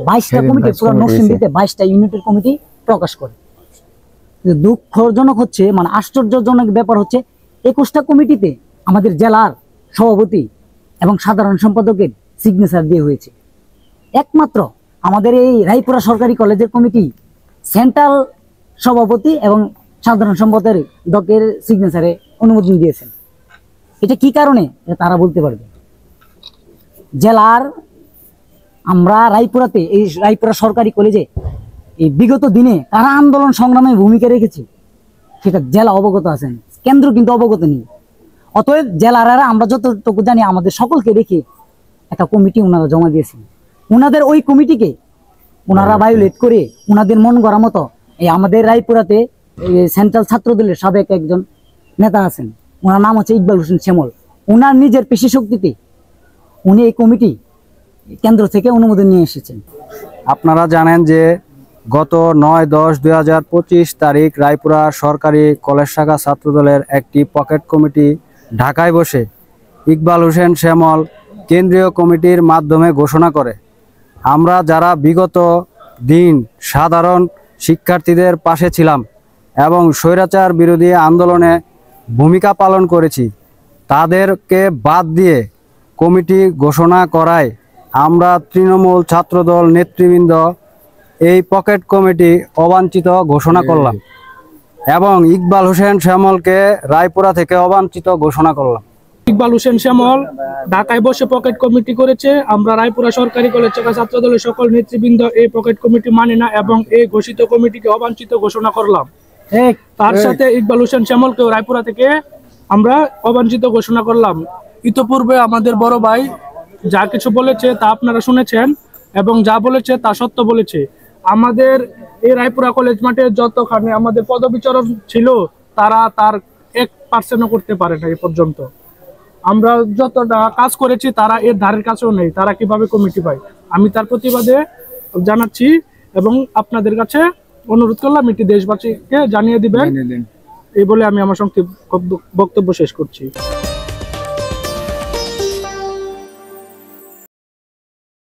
বাইশটা কমিটি পুরো নরসিংদীতে 22টা ইউনিটের কমিটি প্রকাশ করে। দুঃখজনক হচ্ছে, মানে আশ্চর্যজনক ব্যাপার হচ্ছে 21টা কমিটিতে আমাদের জেলার সভাপতি এবং সাধারণ সম্পাদকের সিগনেচার দিয়ে হয়েছে। একমাত্র আমাদের এই রায়পুরা সরকারি কলেজের কমিটি সেন্ট্রাল সভাপতি এবং সাধারণ সম্পাদকের সিগনেচারে অনুমোদন দিয়েছেন। এটা কি কারণে তারা বলতে পারবে। জেলার আমরা রায়পুরাতে, এই রায়পুরা সরকারি কলেজে এই বিগত দিনে কারা আন্দোলন সংগ্রামে ভূমিকা রেখেছে সেটা জেলা অবগত আছেন, কেন্দ্র কিন্তু অবগত নেই। অতএব জেলারা আমরা যতটুকু জানি আমাদের সকলকে রেখে একটা কমিটি ওনারা জমা দিয়েছেন। ওনাদের ওই কমিটিকে ওনারা ভায়োলেট করে ওনাদের মন গড়া মতো এই আমাদের রায়পুরাতে সেন্ট্রাল ছাত্রদলের সাবেক একজন নেতা আছেন, ওনার নাম হচ্ছে ইকবাল হোসেন শ্যামল। ওনার নিজের পেশি শক্তিতে উনি এই কমিটি কেন্দ্র থেকে অনুমোদন নিয়ে এসেছেন। আপনারা জানেন যে গত 9-10-2025 তারিখ রায়পুরা সরকারি কলেজ শাখা ছাত্রদলের একটি পকেট কমিটি ঢাকায় বসে ইকবাল হোসেন শ্যামল কেন্দ্রীয় কমিটির মাধ্যমে ঘোষণা করে, আমরা যারা বিগত দিন সাধারণ শিক্ষার্থীদের পাশে ছিলাম এবং স্বৈরাচার বিরোধী আন্দোলনে ভূমিকা পালন করেছি, তাদেরকে বাদ দিয়ে কমিটি ঘোষণা করায় আমরা তৃণমূল ছাত্রদল নেতৃবৃন্দ এই পকেট কমিটি অবাঞ্ছিত ঘোষণা করলাম এবং ইকবাল হোসেন শ্যামলকে রায়পুরা থেকে অবাঞ্ছিত ঘোষণা করলাম। ইকবাল হোসেন শ্যামল ঢাকায় বসে পকেট কমিটি করেছে, আমরা রায়পুরা সরকারি কলেজ শাখা ছাত্রদলের সকল নেতৃবৃন্দ এই পকেট কমিটি মানে না এবং এই ঘোষিত কমিটিকে অবাঞ্ছিত ঘোষণা করলাম। তার সাথে ইকবাল হোসেন শ্যামলকেও রায়পুরা থেকে আমরা অবাঞ্ছিত ঘোষণা করলাম। ইতোপূর্বে আমাদের বড় ভাই যা কিছু বলেছে তা আপনারা শুনেছেন এবং যা বলেছে তা সত্য বলেছে। আমাদের এই রায়পুরা কলেজ মাঠে যতখানি আমাদের পদবিচরণ ছিল তারা তার 1% করতে পারে না। এই পর্যন্ত আমরা যতটা কাজ করেছি তারা এর ধারের কাছেও নেই। তারা কিভাবে কমিটি পায়, আমি তার প্রতিবাদে জানাচ্ছি এবং আপনাদের কাছে অনুরোধ করলাম এটি দেশবাসীকে জানিয়ে দিবেন। এই বলে আমি আমার সংক্ষিপ্ত বক্তব্য শেষ করছি।